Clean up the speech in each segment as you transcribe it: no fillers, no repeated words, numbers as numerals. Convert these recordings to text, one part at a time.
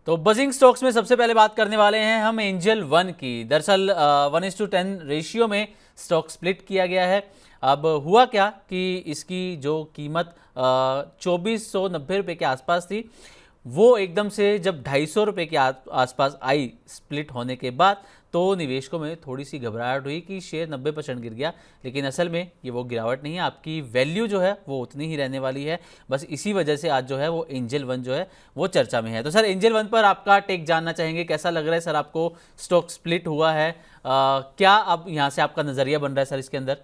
तो buzzing stocks में सबसे पहले बात करने वाले हैं हम एंजल वन की। दरअसल 1:10 रेशियो में स्टॉक स्प्लिट किया गया है। अब हुआ क्या कि इसकी जो कीमत 2490 रुपये के आसपास थी, वो एकदम से जब 250 रुपये के आसपास आई स्प्लिट होने के बाद, तो निवेशकों में थोड़ी सी घबराहट हुई कि शेयर 90% गिर गया। लेकिन असल में ये वो गिरावट नहीं है, आपकी वैल्यू जो है वो उतनी ही रहने वाली है। बस इसी वजह से आज जो है वो एंजल वन जो है वो चर्चा में है। तो सर, एंजल वन पर आपका टेक जानना चाहेंगे, कैसा लग रहा है सर आपको? स्टॉक स्प्लिट हुआ है, क्या अब यहाँ से आपका नज़रिया बन रहा है सर इसके अंदर?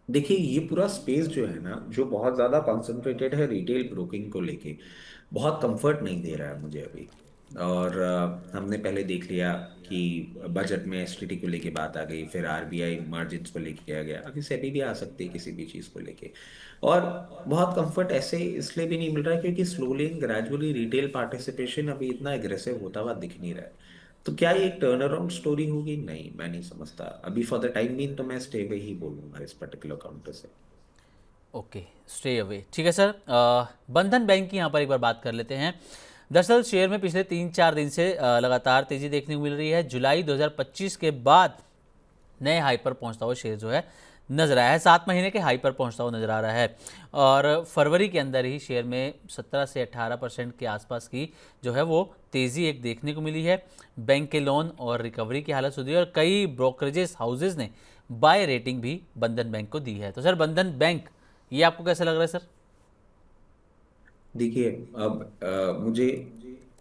देखिए, ये पूरा स्पेस जो है ना, जो बहुत ज्यादा कंसंट्रेटेड है रिटेल ब्रोकिंग को लेके, बहुत कंफर्ट नहीं दे रहा है मुझे अभी। और हमने पहले देख लिया कि बजट में एसटीटी को लेके बात आ गई, फिर आरबीआई मार्जिन्स को लेके आ गया, अभी सेबी भी आ सकती है किसी भी चीज़ को लेके। और बहुत कंफर्ट ऐसे इसलिए भी नहीं मिल रहा है क्योंकि slowly and gradually retail participation अभी इतना एग्रेसिव होता हुआ दिख नहीं रहा है। तो क्या ये एक टर्न अराउंड स्टोरी होगी? नहीं, मैं नहीं समझता अभी। फॉर द टाइम बीइंग तो मैं स्टे अवे ही बोलूंगा इस पर्टिकुलर काउंटर से। ओके, स्टे अवे, ठीक है सर। बंधन बैंक की यहाँ पर एक बार बात कर लेते हैं। दरअसल शेयर में पिछले 3-4 दिन से लगातार तेज़ी देखने को मिल रही है। जुलाई 2025 के बाद नए हाई पर पहुंचता हुआ शेयर जो है नजर आया है, 7 महीने के हाई पर पहुंचता हुआ नजर आ रहा है। और फरवरी के अंदर ही शेयर में 17 से 18% के आसपास की जो है वो तेज़ी एक देखने को मिली है। बैंक के लोन और रिकवरी की हालत सुधरी और कई ब्रोकरेजेस हाउसेज ने बाय रेटिंग भी बंधन बैंक को दी है। तो सर, बंधन बैंक, ये आपको कैसा लग रहा है सर? देखिए, अब मुझे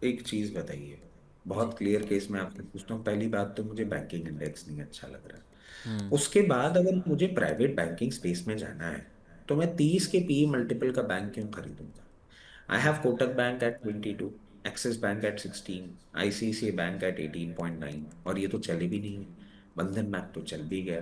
एक चीज बताइए, जी। बहुत क्लियर केस में आपसे पूछता हूँ। पहली बात तो मुझे बैंकिंग इंडेक्स नहीं अच्छा लग रहा है। हम्म। उसके बाद अगर मुझे प्राइवेट बैंकिंग स्पेस में जाना है, तो मैं 30 के पी मल्टीपल का बैंक क्यों खरीदूंगा? I have Kotak bank at 22, Axis bank at 16, ICICI bank at 18.9, और ये तो चले भी नहीं है। बंधन बैंक तो चल भी गया।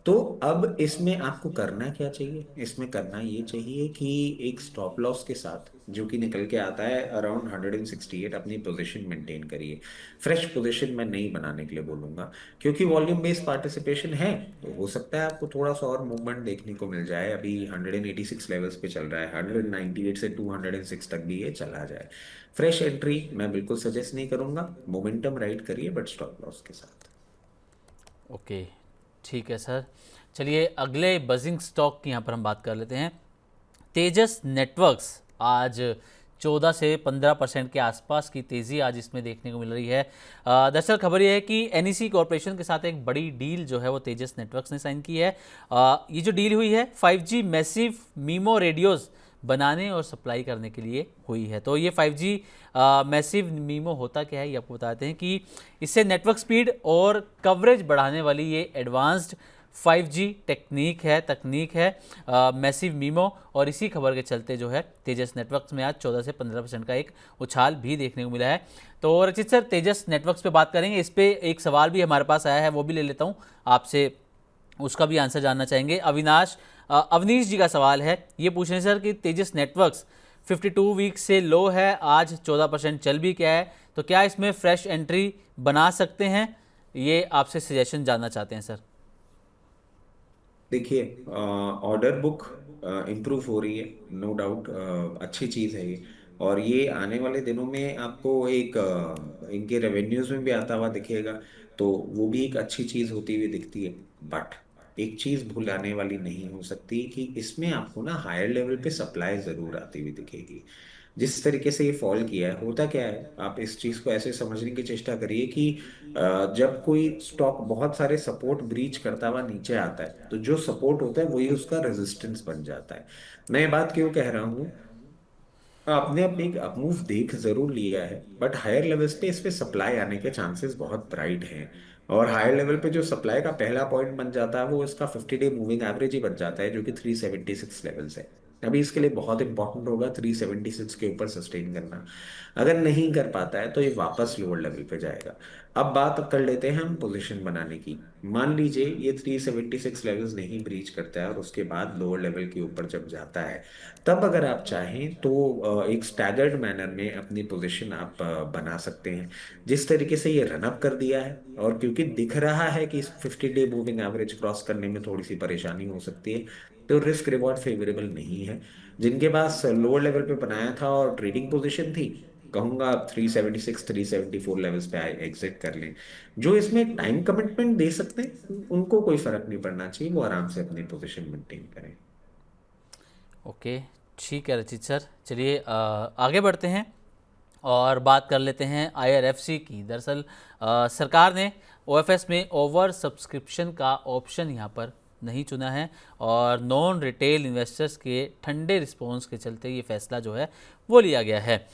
तो अब इसमें आपको करना क्या चाहिए? इसमें करना ये चाहिए कि एक स्टॉप लॉस के साथ जो कि निकल के आता है अराउंड 168, अपनी पोजीशन मेंटेन करिए। फ्रेश पोजीशन मैं नहीं बनाने के लिए बोलूंगा, क्योंकि वॉल्यूम बेस्ड पार्टिसिपेशन है। तो हो सकता है आपको थोड़ा सा और मूवमेंट देखने को मिल जाए। अभी 186 लेवल्स पे चल रहा है, 198 से 206 तक भी ये चला जाए। फ्रेश एंट्री मैं बिल्कुल सजेस्ट नहीं करूंगा। मोमेंटम राइड करिए बट स्टॉप लॉस के साथ। ओके, ठीक है सर। चलिए अगले बजिंग स्टॉक की यहाँ पर हम बात कर लेते हैं। तेजस नेटवर्क्स, आज 14 से 15% के आसपास की तेज़ी आज इसमें देखने को मिल रही है। दरअसल खबर यह है कि एनईसी कॉरपोरेशन के साथ एक बड़ी डील जो है वो तेजस नेटवर्क्स ने साइन की है। ये जो डील हुई है 5G मैसिव मीमो रेडियोज़ बनाने और सप्लाई करने के लिए हुई है। तो ये 5G मैसिव मीमो होता क्या है, ये आपको बताते हैं कि इससे नेटवर्क स्पीड और कवरेज बढ़ाने वाली ये एडवांस्ड 5G तकनीक है मैसिव मीमो। और इसी खबर के चलते जो है तेजस नेटवर्क्स में आज 14 से 15% का एक उछाल भी देखने को मिला है। तो रचित सर, तेजस नेटवर्क्स पे बात करेंगे। इस पे एक सवाल भी हमारे पास आया है, वो भी ले लेता हूँ आपसे, उसका भी आंसर जानना चाहेंगे। अवनीश जी का सवाल है, ये पूछ रहे हैं सर कि तेजस नेटवर्क्स 52 वीक से लो है, आज 14% चल भी क्या है, तो क्या इसमें फ्रेश एंट्री बना सकते हैं? ये आपसे सजेशन जानना चाहते हैं सर। देखिए, ऑर्डर बुक इम्प्रूव हो रही है, नो डाउट, अच्छी चीज़ है ये। और ये आने वाले दिनों में आपको एक इनके रेवेन्यूज में भी आता हुआ दिखेगा। तो वो भी एक अच्छी चीज़ होती हुई दिखती है। बट एक चीज़ भुलाने वाली नहीं हो सकती कि इसमें आपको ना हायर लेवल पे सप्लाई ज़रूर आती हुई दिखेगी। जिस तरीके से ये फॉल किया है, होता क्या है, आप इस चीज को ऐसे समझने की चेष्टा करिए कि जब कोई स्टॉक बहुत सारे सपोर्ट ब्रीच करता हुआ नीचे आता है, तो जो सपोर्ट होता है वही उसका रेजिस्टेंस बन जाता है। मैं ये बात क्यों कह रहा हूँ? आपने अब एक अपमूव देख जरूर लिया है, बट हायर लेवल्स पे इस पे सप्लाई आने के चांसेस बहुत ब्राइट हैं। और हायर लेवल पे जो सप्लाई का पहला पॉइंट बन जाता है वो इसका 50 डे मूविंग एवरेज ही बन जाता है, जो कि 376 लेवल्स है। अभी इसके लिए बहुत इंपॉर्टेंट होगा 376 के ऊपर सस्टेन करना। अगर नहीं कर पाता है तो ये वापस लोअर लेवल पे जाएगा। अब बात कर लेते हैं हम पोजीशन बनाने की। मान लीजिए ये 376 लेवल्स नहीं ब्रीच करता है और उसके बाद लोअर लेवल के ऊपर जब जाता है, तब अगर आप चाहें तो एक स्टैगर्ड मैनर में अपनी पोजीशन आप बना सकते हैं। जिस तरीके से ये रन अप कर दिया है, और क्योंकि दिख रहा है कि इस 50 डे मूविंग एवरेज क्रॉस करने में थोड़ी सी परेशानी हो सकती है, तो रिस्क रिवॉर्ड फेवरेबल नहीं है। जिनके पास लोअर लेवल पे बनाया था और ट्रेडिंग पोजीशन थी, कहूंगा आप 376 374 लेवल्स पे आए एग्जिट कर लें। जो इसमें टाइम कमिटमेंट दे सकते हैं उनको कोई फर्क नहीं पड़ना चाहिए, वो आराम से अपनी पोजीशन मेंटेन करें। ओके, ठीक है रचित सर, चलिए आगे बढ़ते हैं और बात कर लेते हैं आईआरएफसी की। दरअसल सरकार ने ओएफएस में ओवर सब्सक्रिप्शन का ऑप्शन यहाँ पर नहीं चुना है और नॉन रिटेल इन्वेस्टर्स के ठंडे रिस्पॉन्स के चलते ये फैसला जो है वो लिया गया है।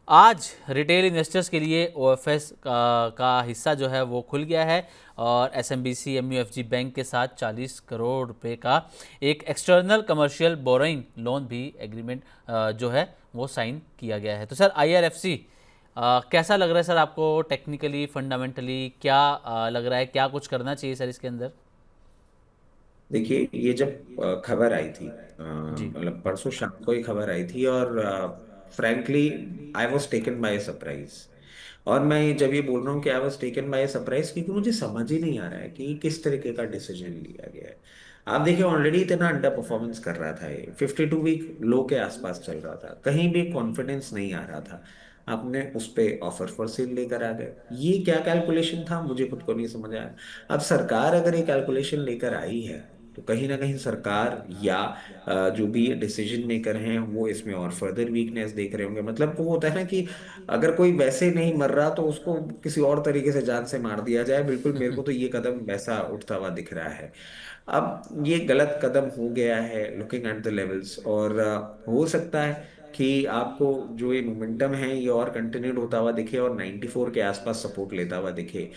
आज रिटेल इन्वेस्टर्स के लिए ओएफएस का हिस्सा जो है वो खुल गया है और एसएमबीसी एमयूएफजी बैंक के साथ 40 करोड़ रुपए का एक एक्सटर्नल कमर्शियल बोरोइंग लोन भी एग्रीमेंट जो है वो साइन किया गया है। तो सर आईआरएफसी कैसा लग रहा है सर आपको, टेक्निकली फंडामेंटली क्या लग रहा है, क्या कुछ करना चाहिए सर इसके अंदर? देखिए, ये जब खबर आई थी, जी। मतलब परसों शाम को ही खबर आई थी, और frankly I was taken by surprise. और मैं जब ये बोल रहा हूँ कि I was taken by surprise, क्योंकि मुझे समझ ही नहीं आ रहा है कि किस तरीके का डिसीजन लिया गया है। आप देखिए, ऑलरेडी इतना अंडर परफॉर्मेंस कर रहा था, ये 52 वीक लो के आसपास चल रहा था, कहीं भी कॉन्फिडेंस नहीं आ रहा था। आपने उस पे ऑफर फॉर सेल लेकर आ गए, ये क्या कैलकुलेशन था मुझे खुद को नहीं समझ आया। अब सरकार अगर ये कैलकुलेशन लेकर आई है, तो कहीं ना कहीं सरकार या जो भी डिसीजन मेकर हैं वो इसमें और फर्दर वीकनेस देख रहे होंगे। मतलब वो होता है ना कि अगर कोई वैसे नहीं मर रहा तो उसको किसी और तरीके से जान से मार दिया जाए, बिल्कुल मेरे को तो ये कदम वैसा उठता हुआ दिख रहा है। अब ये गलत कदम हो गया है लुकिंग एट द लेवल्स, और हो सकता है कि आपको जो ये मोमेंटम है ये और कंटिन्यूड होता हुआ दिखे और 94 के आसपास सपोर्ट लेता हुआ दिखे।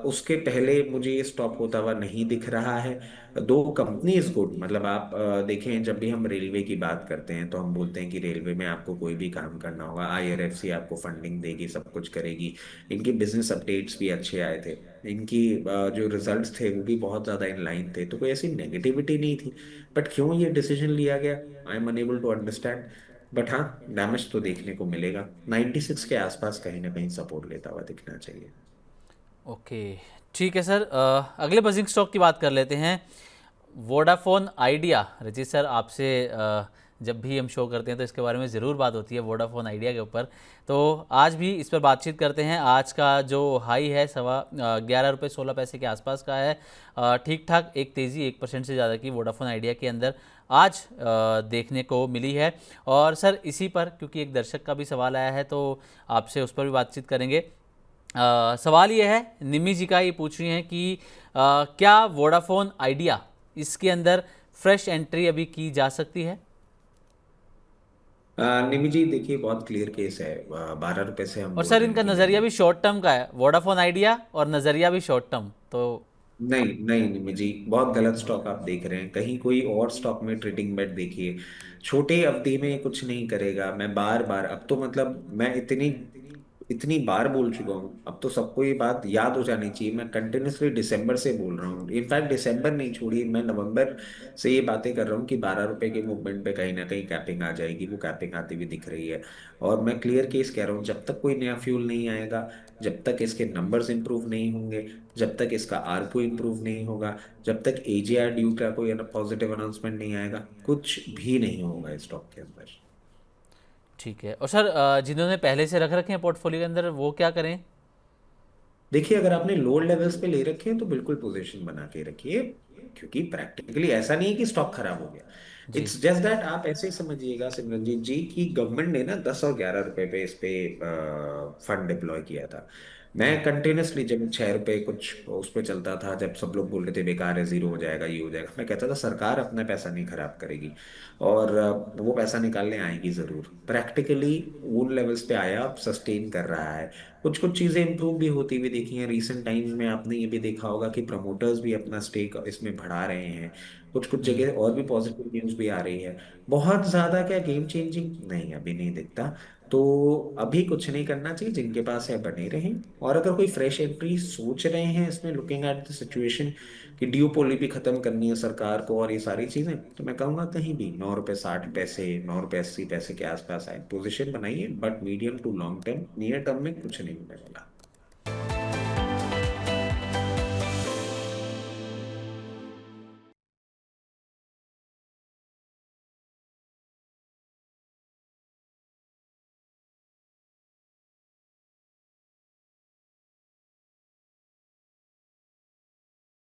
उसके पहले मुझे ये स्टॉप होता हुआ नहीं दिख रहा है। दो कंपनी इज गुड, मतलब आप देखें, जब भी हम रेलवे की बात करते हैं तो हम बोलते हैं कि रेलवे में आपको कोई भी काम करना होगा, आईआरएफसी आपको फंडिंग देगी, सब कुछ करेगी। इनकी बिजनेस अपडेट्स भी अच्छे आए थे, इनकी जो रिजल्ट्स थे वो भी बहुत ज़्यादा इन लाइन थे, तो कोई ऐसी नेगेटिविटी नहीं थी। बट क्यों ये डिसीजन लिया गया, I am unable to understand. But हाँ, डैमेज तो देखने को मिलेगा, 96 के आसपास कहीं ना कहीं सपोर्ट लेता हुआ दिखना चाहिए। ओके, ठीक है सर, अगले बजिंग स्टॉक की बात कर लेते हैं। Vodafone idea. रजित सर आपसे जब भी हम शो करते हैं तो इसके बारे में ज़रूर बात होती है वोडाफोन आइडिया के ऊपर, तो आज भी इस पर बातचीत करते हैं। आज का जो हाई है 11 रुपये 16 पैसे के आसपास का है। ठीक ठाक एक तेज़ी 1% से ज़्यादा की वोडाफोन आइडिया के अंदर आज देखने को मिली है। और सर इसी पर क्योंकि एक दर्शक का भी सवाल आया है तो आपसे उस पर भी बातचीत करेंगे। सवाल ये है, निमी जी का ये पूछ रही हैं कि क्या वोडाफोन आइडिया इसके अंदर फ्रेश एंट्री अभी की जा सकती है? निमी जी देखिए, बहुत क्लियर केस है, 12 रुपए से हम और बोल सर रहे हैं इनका कि नज़रिया नहीं। भी शॉर्ट टर्म का है, वोडाफोन आइडिया, और नज़रिया भी शॉर्ट टर्म तो। नहीं नहीं निमी जी, बहुत गलत स्टॉक आप देख रहे हैं, कहीं कोई और स्टॉक में ट्रेडिंग बेट देखिए। छोटे अवधि में कुछ नहीं करेगा, मैं बार बार, अब तो मतलब मैं इतनी इतनी बार बोल चुका हूँ, अब तो सबको ये बात याद हो जानी चाहिए। मैं कंटिन्यूसली दिसंबर से बोल रहा हूँ, इनफैक्ट दिसंबर नहीं छोड़िए, मैं नवंबर से ये बातें कर रहा हूँ कि 12 रुपए के मूवमेंट पे कहीं ना कहीं कैपिंग आ जाएगी, वो कैपिंग आती हुई दिख रही है। और मैं क्लियर केस कह रहा हूँ, जब तक कोई नया फ्यूल नहीं आएगा, जब तक इसके नंबर्स इंप्रूव नहीं होंगे, जब तक इसका आरपू इंप्रूव नहीं होगा, जब तक एजीआर ड्यू का कोई पॉजिटिव अनाउंसमेंट नहीं आएगा, कुछ भी नहीं होगा इस स्टॉक के अंदर। ठीक है। और सर जिन्होंने पहले से रख रखे हैं पोर्टफोलियो के अंदर वो क्या करें? देखिए, अगर आपने लोअर लेवल्स पे ले रखे हैं तो बिल्कुल पोजीशन बना के रखिए, क्योंकि प्रैक्टिकली ऐसा नहीं है कि स्टॉक खराब हो गया। जी। इट्स जस्ट दैट, आप ऐसे ही समझिएगा सिमरनजीत जी की गवर्नमेंट ने ना 10 और 11 रुपए पे इस पे फंड डिप्लॉय किया था। मैं जी। कंटिन्यूसली, जब 6 रुपए कुछ उस पे चलता था, जब सब लोग बोल रहे थे बेकार है, जीरो हो जाएगा, ये हो जाएगा, मैं कहता था सरकार अपना पैसा नहीं खराब करेगी, और वो पैसा निकालने आएगी जरूर। प्रैक्टिकली उन लेवल्स पे आया, अब सस्टेन कर रहा है। कुछ कुछ चीजें इंप्रूव भी होती हुई देखी हैं रिसेंट टाइम्स में, आपने ये भी देखा होगा कि प्रमोटर्स भी अपना स्टेक इसमें बढ़ा रहे हैं। कुछ कुछ हम्म। जगह और भी पॉजिटिव न्यूज भी आ रही है। बहुत ज्यादा क्या गेम चेंजिंग नहीं, अभी नहीं दिखता। तो अभी कुछ नहीं करना चाहिए, जिनके पास है बने रहें। और अगर कोई फ्रेश एंट्री सोच रहे हैं इसमें, लुकिंग एट द सिचुएशन कि ड्यूपोली भी खत्म करनी है सरकार को और ये सारी चीजें, तो मैं कहूंगा कहीं भी 9 रुपए 60 पैसे, 9 रुपए 80 पैसे के आसपास आए, पोजीशन बनाइए, but medium to long term, near term में कुछ नहीं होने वाला।